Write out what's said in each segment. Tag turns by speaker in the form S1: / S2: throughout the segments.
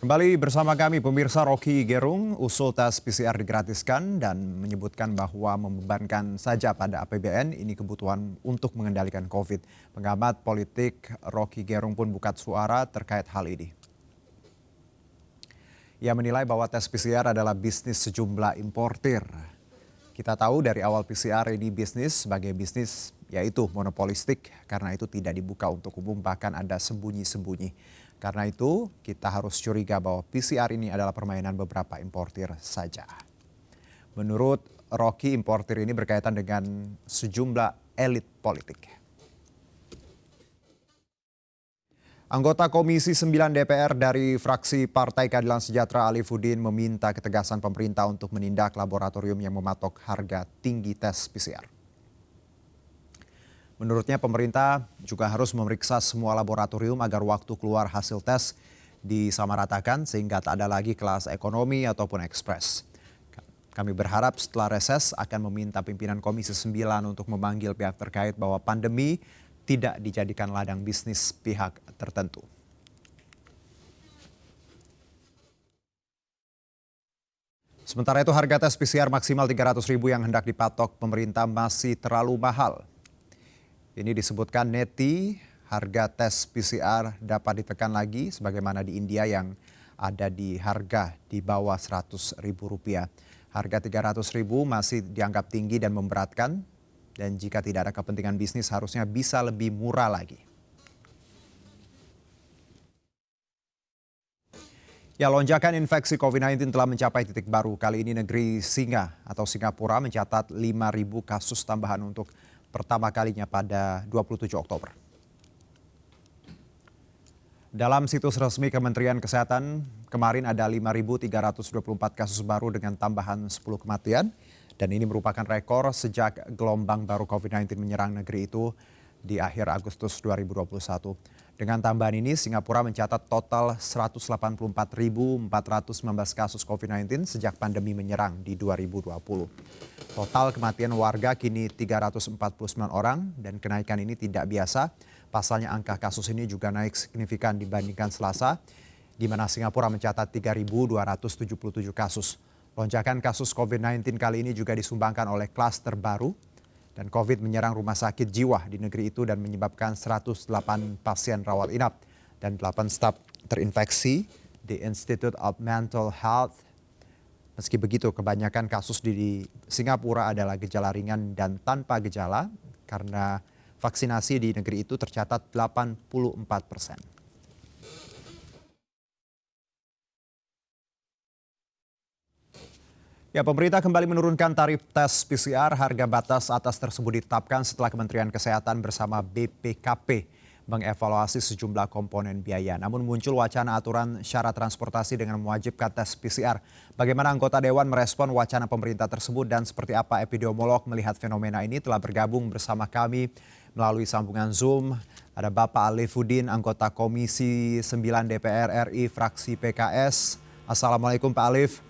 S1: Kembali bersama kami pemirsa. Rocky Gerung usul tes PCR digratiskan dan menyebutkan bahwa membebankan saja pada APBN ini kebutuhan untuk mengendalikan COVID. Pengamat politik Rocky Gerung pun buka suara terkait hal ini. Ia menilai bahwa tes PCR adalah bisnis sejumlah importir. Kita tahu dari awal PCR ini bisnis sebagai bisnis yaitu monopolistik, karena itu tidak dibuka untuk umum, bahkan ada sembunyi-sembunyi. Karena itu kita harus curiga bahwa PCR ini adalah permainan beberapa importir saja. Menurut Rocky, importir ini berkaitan dengan sejumlah elit politik. Anggota Komisi 9 DPR dari fraksi Partai Keadilan Sejahtera Alifuddin meminta ketegasan pemerintah untuk menindak laboratorium yang mematok harga tinggi tes PCR. Menurutnya pemerintah juga harus memeriksa semua laboratorium agar waktu keluar hasil tes disamaratakan sehingga tak ada lagi kelas ekonomi ataupun ekspres. Kami berharap setelah reses akan meminta pimpinan Komisi 9 untuk memanggil pihak terkait bahwa pandemi tidak dijadikan ladang bisnis pihak tertentu. Sementara itu harga tes PCR maksimal Rp300.000 yang hendak dipatok pemerintah masih terlalu mahal. Ini disebutkan Neti, harga tes PCR dapat ditekan lagi sebagaimana di India yang ada di harga di bawah Rp100.000. Harga Rp300.000 masih dianggap tinggi dan memberatkan, dan jika tidak ada kepentingan bisnis harusnya bisa lebih murah lagi. Ya, lonjakan infeksi COVID-19 telah mencapai titik baru. Kali ini negeri singa atau Singapura mencatat 5.000 kasus tambahan untuk pertama kalinya pada 27 Oktober. Dalam situs resmi Kementerian Kesehatan, kemarin ada 5.324 kasus baru dengan tambahan 10 kematian. Dan ini merupakan rekor sejak gelombang baru COVID-19 menyerang negeri itu di akhir Agustus 2021. Dengan tambahan ini, Singapura mencatat total 184.419 kasus COVID-19 sejak pandemi menyerang di 2020. Total kematian warga kini 349 orang dan kenaikan ini tidak biasa. Pasalnya angka kasus ini juga naik signifikan dibandingkan Selasa, di mana Singapura mencatat 3.277 kasus. Lonjakan kasus COVID-19 kali ini juga disumbangkan oleh klaster baru dan COVID menyerang rumah sakit jiwa di negeri itu dan menyebabkan 108 pasien rawat inap dan 8 staf terinfeksi di Institute of Mental Health. Meski begitu, kebanyakan kasus di Singapura adalah gejala ringan dan tanpa gejala karena vaksinasi di negeri itu tercatat 84%. Ya, pemerintah kembali menurunkan tarif tes PCR. Harga batas atas tersebut ditetapkan setelah Kementerian Kesehatan bersama BPKP mengevaluasi sejumlah komponen biaya. Namun muncul wacana aturan syarat transportasi dengan mewajibkan tes PCR. Bagaimana anggota Dewan merespon wacana pemerintah tersebut dan seperti apa epidemiolog melihat fenomena ini? Telah bergabung bersama kami melalui sambungan Zoom. Ada Bapak Alifuddin, anggota Komisi 9 DPR RI, fraksi PKS. Assalamualaikum Pak Alif.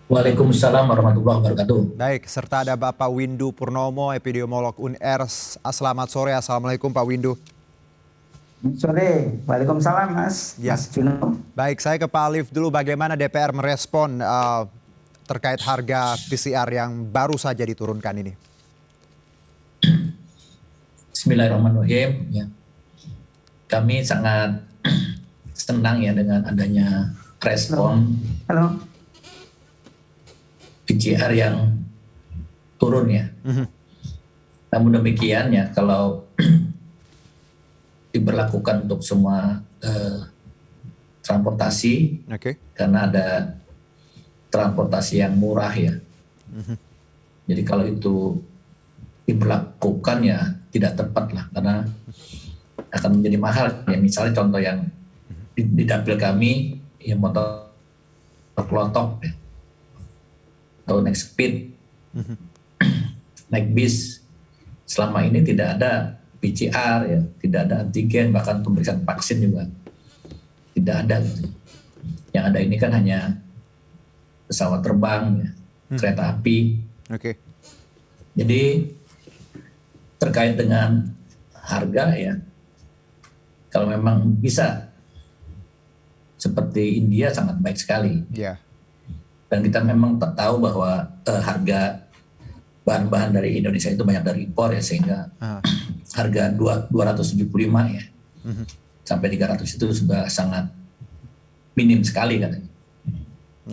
S2: Waalaikumsalam warahmatullahi wabarakatuh.
S1: Baik, serta ada Bapak Windu Purnomo, epidemiolog UNER. Selamat sore, Assalamualaikum Pak Windu.
S3: Sore, Waalaikumsalam Mas Juno.
S1: Baik, saya ke Pak Alif dulu. Bagaimana DPR merespon terkait harga PCR yang baru saja diturunkan ini?
S2: Bismillahirrahmanirrahim. Ya. Kami sangat senang ya dengan adanya respon
S3: Halo.
S2: PCR yang turun ya. Namun demikian ya, kalau diberlakukan untuk semua transportasi, karena ada transportasi yang murah ya. Jadi kalau itu diberlakukan ya tidak tepat lah, karena akan menjadi mahal. Ya misalnya contoh yang di dapil kami, ya motor kelotok ya, atau naik speed, naik bis, selama ini tidak ada PCR ya, tidak ada antigen, bahkan pemeriksaan vaksin juga tidak ada gitu. Yang ada ini kan hanya pesawat terbang ya, kereta api. Jadi terkait dengan harga ya, Kalau memang bisa seperti India sangat baik sekali.
S1: Ya.
S2: Dan kita memang tahu bahwa harga bahan-bahan dari Indonesia itu banyak dari impor ya, sehingga harga 275 ya sampai 300 itu sudah sangat minim sekali katanya.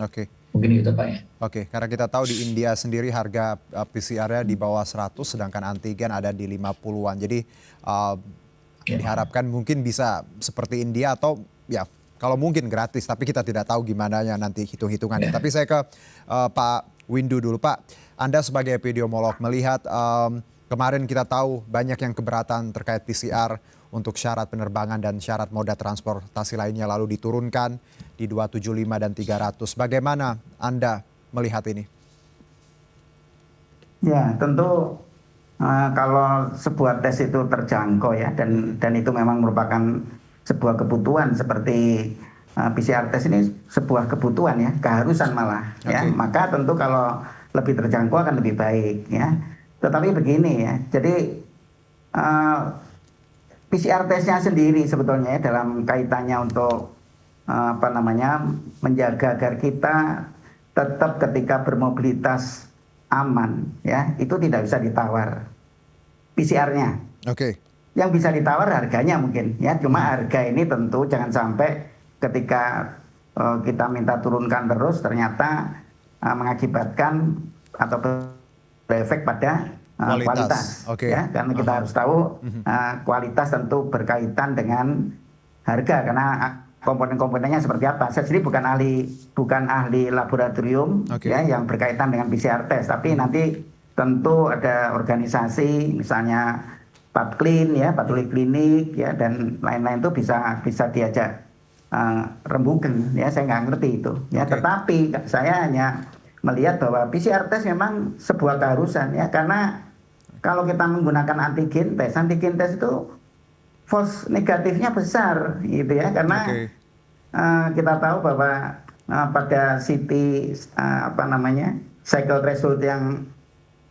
S1: Oke.
S2: Mungkin itu Pak ya.
S1: Oke, karena kita tahu di India sendiri harga PCR-nya di bawah 100, sedangkan antigen ada di 50-an. Jadi diharapkan mungkin bisa seperti India atau ya kalau mungkin gratis, tapi kita tidak tahu gimana ya nanti hitung-hitungannya. Tapi saya ke Pak Windu dulu. Pak, Anda sebagai epidemiolog melihat kemarin kita tahu banyak yang keberatan terkait PCR untuk syarat penerbangan dan syarat moda transportasi lainnya lalu diturunkan di 275 dan 300. Bagaimana Anda melihat ini?
S3: Ya, tentu kalau sebuah tes itu terjangkau ya, dan itu memang merupakan sebuah kebutuhan seperti PCR tes ini sebuah kebutuhan ya, keharusan malah ya. Maka tentu kalau lebih terjangkau akan lebih baik ya. Tetapi begini ya, jadi PCR tesnya sendiri sebetulnya ya, dalam kaitannya untuk menjaga agar kita tetap ketika bermobilitas aman ya, itu tidak bisa ditawar PCR-nya. Yang bisa ditawar harganya mungkin ya, cuma harga ini tentu jangan sampai ketika kita minta turunkan terus ternyata mengakibatkan atau berefek pada kualitas. Ya, karena kita harus tahu kualitas tentu berkaitan dengan harga, karena komponen-komponennya seperti apa. Saya sendiri bukan ahli laboratorium ya yang berkaitan dengan PCR test, tapi nanti tentu ada organisasi misalnya Patklin ya, patologi klinik ya, dan lain-lain itu bisa diajak rembukan ya, saya nggak ngerti itu ya. Tetapi saya hanya melihat bahwa PCR test memang sebuah keharusan ya, karena kalau kita menggunakan antigen tes itu false negatifnya besar gitu ya, karena kita tahu bahwa pada CT cycle threshold yang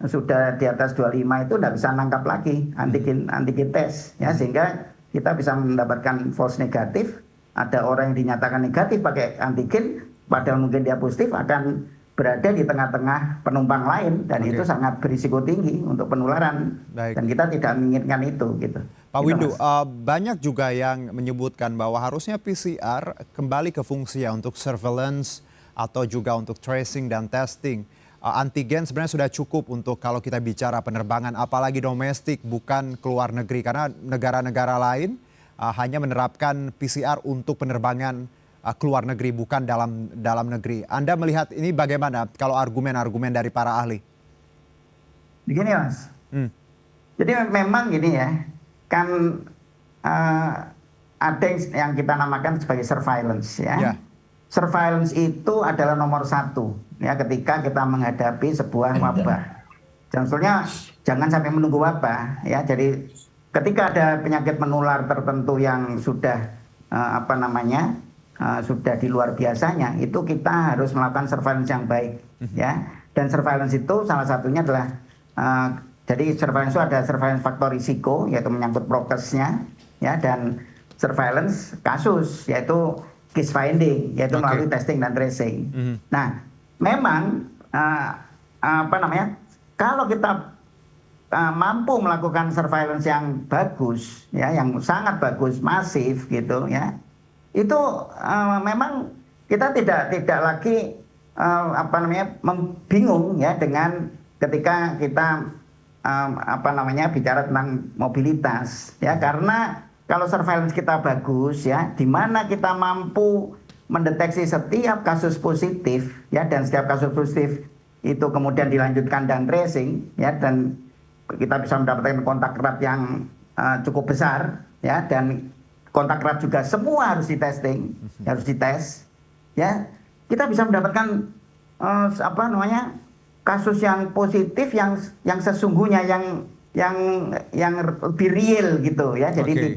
S3: sudah di atas 25 itu tidak bisa nangkap lagi antigen tes ya, sehingga kita bisa mendapatkan false negatif. Ada orang yang dinyatakan negatif pakai antigen padahal mungkin dia positif, akan berada di tengah-tengah penumpang lain, dan itu sangat berisiko tinggi untuk penularan. Dan kita tidak menginginkan itu gitu.
S1: Pak Windu, banyak juga yang menyebutkan bahwa harusnya PCR kembali ke fungsinya untuk surveillance atau juga untuk tracing dan testing. Antigen sebenarnya sudah cukup untuk kalau kita bicara penerbangan, apalagi domestik, bukan ke luar negeri. Karena negara-negara lain hanya menerapkan PCR untuk penerbangan ke luar negeri, bukan dalam negeri. Anda melihat ini bagaimana kalau argumen-argumen dari para ahli?
S3: Begini Mas, jadi memang gini ya, kan ada yang kita namakan sebagai surveillance ya. Surveillance itu adalah nomor satu ya ketika kita menghadapi sebuah wabah. Dan sebetulnya jangan sampai menunggu wabah ya. Jadi ketika ada penyakit menular tertentu yang sudah sudah di luar biasanya, itu kita harus melakukan surveillance yang baik ya. Dan surveillance itu salah satunya adalah jadi surveillance itu ada surveillance faktor risiko, yaitu menyangkut prokesnya ya, dan surveillance kasus, yaitu case finding, yaitu melalui testing dan tracing. Nah, memang kalau kita mampu melakukan surveillance yang bagus ya, yang sangat bagus, masif gitu ya, itu memang kita tidak lagi bingung ya dengan ketika kita bicara tentang mobilitas ya, karena kalau surveillance kita bagus ya, di mana kita mampu mendeteksi setiap kasus positif ya, dan setiap kasus positif itu kemudian dilanjutkan dan tracing ya, dan kita bisa mendapatkan kontak erat yang cukup besar ya, dan kontak erat juga semua harus di-testing, harus dites ya, kita bisa mendapatkan kasus yang positif yang sesungguhnya yang lebih real gitu ya. Jadi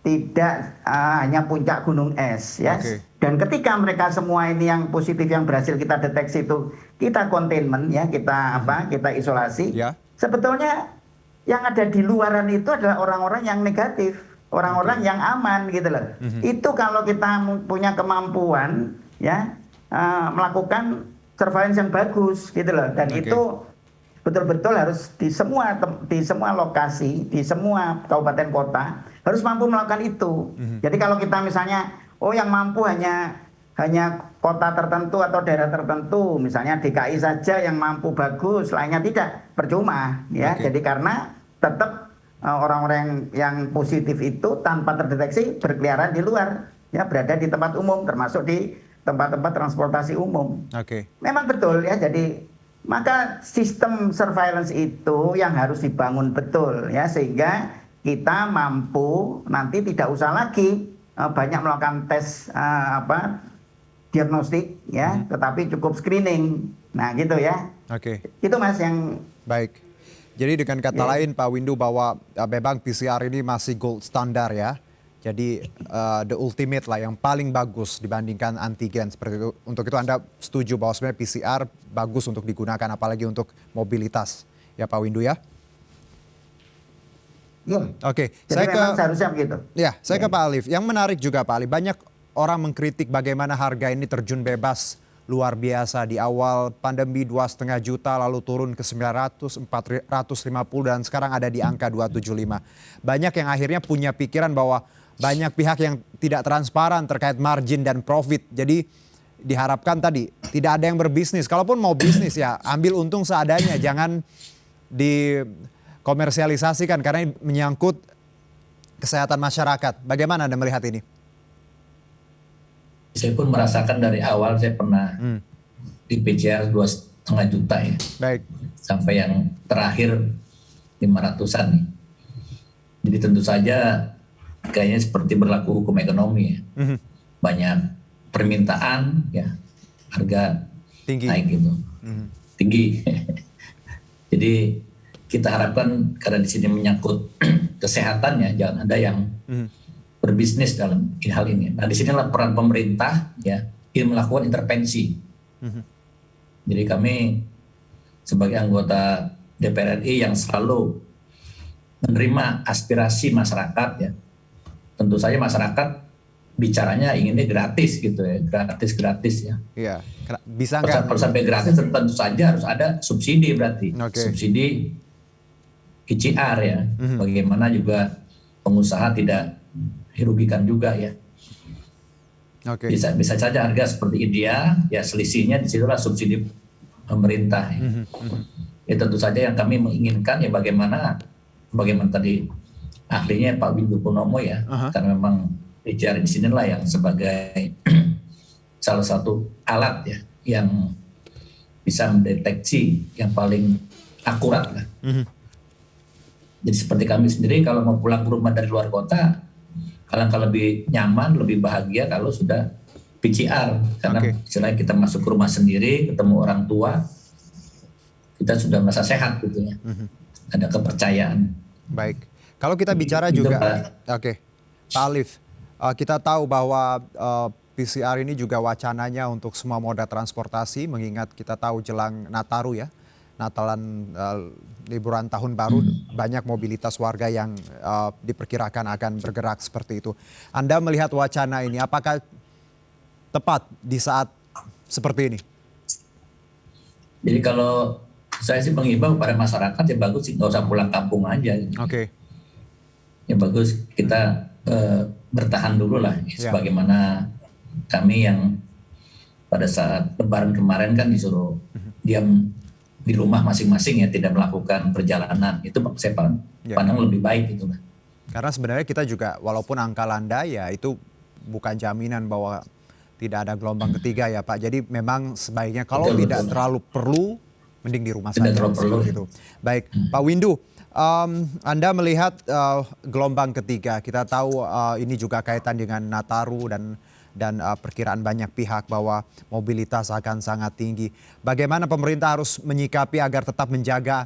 S3: tidak hanya puncak gunung es ya. Dan ketika mereka semua ini yang positif yang berhasil kita deteksi itu kita containment ya, kita isolasi. Sebetulnya yang ada di luaran itu adalah orang-orang yang negatif, orang-orang yang aman gitu loh. Itu kalau kita punya kemampuan ya melakukan surveillance yang bagus gitu loh, dan itu betul-betul harus di semua lokasi, di semua kabupaten kota harus mampu melakukan itu. Jadi kalau kita misalnya yang mampu hanya kota tertentu atau daerah tertentu, misalnya DKI saja yang mampu bagus, lainnya tidak, percuma ya. Jadi karena tetap orang-orang yang positif itu tanpa terdeteksi berkeliaran di luar, ya berada di tempat umum, termasuk di tempat-tempat transportasi umum. Memang betul ya. Jadi maka sistem surveillance itu yang harus dibangun betul ya, sehingga kita mampu nanti tidak usah lagi banyak melakukan tes diagnostik ya, tetapi cukup screening. Nah, gitu ya. Itu Mas yang
S1: baik. Jadi dengan kata lain Pak Windu, bahwa memang PCR ini masih gold standar ya. Jadi the ultimate lah, yang paling bagus dibandingkan antigen seperti itu. Untuk itu Anda setuju bahwa sebenarnya PCR bagus untuk digunakan, apalagi untuk mobilitas ya Pak Windu ya?
S3: Jadi memang seharusnya begitu.
S1: Ya, saya ke Pak Alif. Yang menarik juga Pak Alif, banyak orang mengkritik bagaimana harga ini terjun bebas luar biasa di awal pandemi 2,5 juta, lalu turun ke 900, 450 dan sekarang ada di angka 275. Banyak yang akhirnya punya pikiran bahwa banyak pihak yang tidak transparan terkait margin dan profit. Jadi diharapkan tadi tidak ada yang berbisnis. Kalaupun mau bisnis ya ambil untung seadanya, jangan dikomersialisasikan karena ini menyangkut kesehatan masyarakat. Bagaimana Anda melihat ini?
S2: Saya pun merasakan dari awal, saya pernah di PCR 2,5 juta ya.
S1: Baik.
S2: Sampai yang terakhir 500-an nih. Jadi tentu saja kayaknya seperti berlaku hukum ekonomi ya. Banyak permintaan ya, harga tinggi, naik gitu. Tinggi. Jadi kita harapkan karena di sini menyangkut kesehatannya, jangan ada yang berbisnis dalam hal ini. Nah, disinilah peran pemerintah ya, ingin melakukan intervensi. Jadi kami sebagai anggota DPR RI yang selalu menerima aspirasi masyarakat ya, tentu saja masyarakat bicaranya inginnya gratis gitu ya, gratis ya.
S1: Iya, bisa nggak?
S2: Kalau sampai gratis tentu saja harus ada subsidi berarti, subsidi PCR ya. Bagaimana juga pengusaha tidak dirugikan juga ya. Bisa saja harga seperti India ya, selisihnya disitulah subsidi pemerintah ya. Ya tentu saja yang kami menginginkan ya bagaimana tadi ahlinya Pak Windu Purnomo ya, karena memang PCR di sinilah yang sebagai salah satu alat ya yang bisa mendeteksi yang paling akurat lah. Jadi seperti kami sendiri kalau mau pulang ke rumah dari luar kota, alangkah lebih nyaman, lebih bahagia kalau sudah PCR. Karena istilahnya kita masuk ke rumah sendiri, ketemu orang tua, kita sudah merasa sehat gitu ya. Ada kepercayaan.
S1: Baik. Kalau kita bicara juga, Pak Alif, kita tahu bahwa PCR ini juga wacananya untuk semua moda transportasi, mengingat kita tahu jelang Nataru ya, Natalan, liburan tahun baru, banyak mobilitas warga yang diperkirakan akan bergerak seperti itu. Anda melihat wacana ini, apakah tepat di saat seperti ini?
S2: Jadi kalau saya sih mengimbau kepada masyarakat ya bagus sih nggak usah pulang kampung aja. Gitu. Ya bagus kita bertahan dulu lah, sebagaimana kami yang pada saat Lebaran kemarin kan disuruh diam di rumah masing-masing ya, tidak melakukan perjalanan. Itu saya pandang lebih baik gitu lah.
S1: Karena sebenarnya kita juga walaupun angka landai ya itu bukan jaminan bahwa tidak ada gelombang ketiga ya Pak. Jadi memang sebaiknya kalau tidak terlalu perlu mending di rumah saja. Gitu. Baik, Pak Windu, Anda melihat gelombang ketiga, kita tahu ini juga kaitan dengan Nataru dan perkiraan banyak pihak bahwa mobilitas akan sangat tinggi. Bagaimana pemerintah harus menyikapi agar tetap menjaga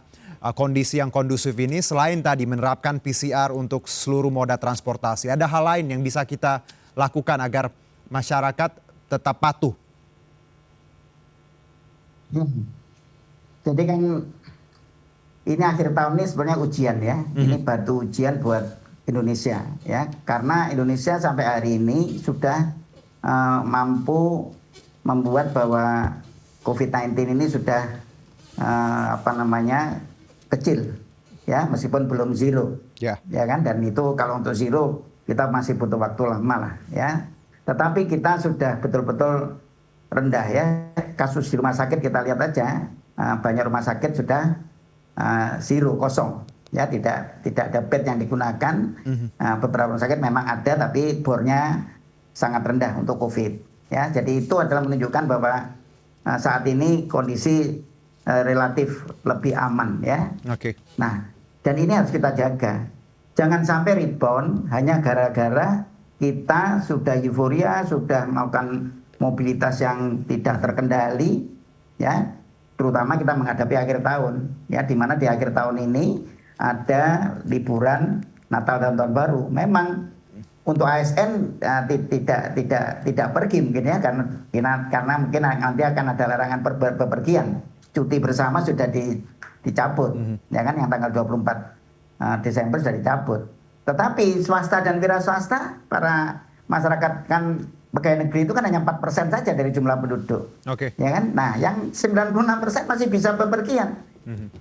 S1: kondisi yang kondusif ini selain tadi menerapkan PCR untuk seluruh moda transportasi? Ada hal lain yang bisa kita lakukan agar masyarakat tetap patuh?
S3: Jadi kan ini akhir tahun ini sebenarnya ujian ya. Ini batu ujian buat Indonesia ya, karena Indonesia sampai hari ini sudah mampu membuat bahwa COVID-19 ini sudah kecil ya, meskipun belum zero ya kan, dan itu kalau untuk zero kita masih butuh waktu lama lah ya, tetapi kita sudah betul-betul rendah ya. Kasus di rumah sakit kita lihat aja, banyak rumah sakit sudah zero, kosong ya, tidak ada bed yang digunakan. Beberapa rumah sakit memang ada tapi bornya sangat rendah untuk COVID ya. Jadi itu adalah menunjukkan bahwa saat ini kondisi relatif lebih aman ya. Nah, dan ini harus kita jaga, jangan sampai rebound hanya gara-gara kita sudah euforia, sudah melakukan mobilitas yang tidak terkendali ya, terutama kita menghadapi akhir tahun ya, di mana di akhir tahun ini ada liburan Natal dan Tahun Baru. Memang untuk ASN tidak pergi mungkin ya, karena mungkin nanti akan ada larangan bepergian. Cuti bersama sudah dicabut ya kan, yang tanggal 24 Desember sudah dicabut. Tetapi swasta dan wira swasta, para masyarakat kan pegawai negeri itu kan hanya 4% saja dari jumlah penduduk. Ya kan? Nah, yang 96% masih bisa bepergian.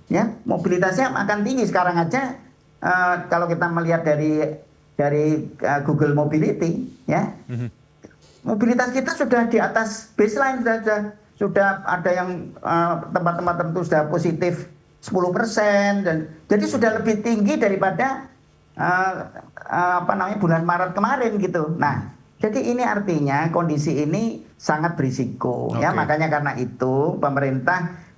S3: Ya, mobilitasnya akan tinggi sekarang aja. Kalau kita melihat dari Google Mobility ya, mobilitas kita sudah di atas baseline, sudah ada yang tempat-tempat tertentu sudah positif 10%, dan jadi sudah lebih tinggi daripada bulan Maret kemarin gitu. Nah, jadi ini artinya kondisi ini sangat berisiko ya, makanya karena itu pemerintah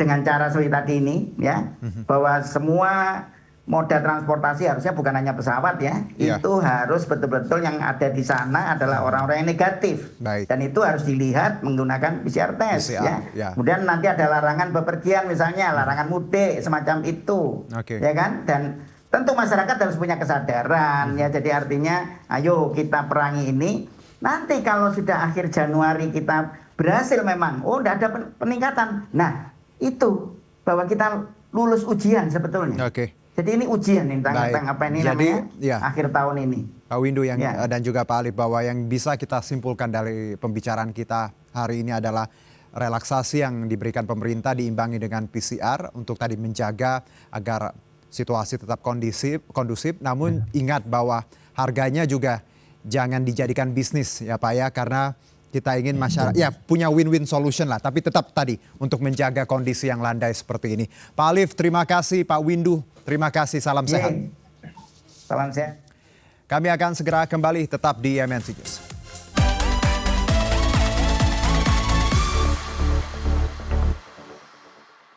S3: dengan cara seperti tadi ini ya, bahwa semua moda transportasi harusnya bukan hanya pesawat ya, itu harus betul-betul yang ada di sana adalah orang-orang yang negatif. Dan itu harus dilihat menggunakan PCR test ya. Kemudian nanti ada larangan bepergian, misalnya larangan mudik semacam itu ya kan, dan tentu masyarakat harus punya kesadaran ya. Jadi artinya ayo kita perangi ini. Nanti kalau sudah akhir Januari kita berhasil memang tidak ada peningkatan, nah itu bahwa kita lulus ujian sebetulnya. Jadi ini ujian nih tentang apa ini namanya akhir tahun ini.
S1: Pak Windu dan juga Pak Alif, bahwa yang bisa kita simpulkan dari pembicaraan kita hari ini adalah relaksasi yang diberikan pemerintah diimbangi dengan PCR untuk tadi menjaga agar situasi tetap kondusif. Namun ingat bahwa harganya juga jangan dijadikan bisnis ya Pak ya, karena kita ingin masyarakat ya punya win-win solution lah, tapi tetap tadi untuk menjaga kondisi yang landai seperti ini. Pak Alif, terima kasih. Pak Windu, terima kasih. Salam sehat.
S3: Salam sehat.
S1: Kami akan segera kembali, tetap di MNC News.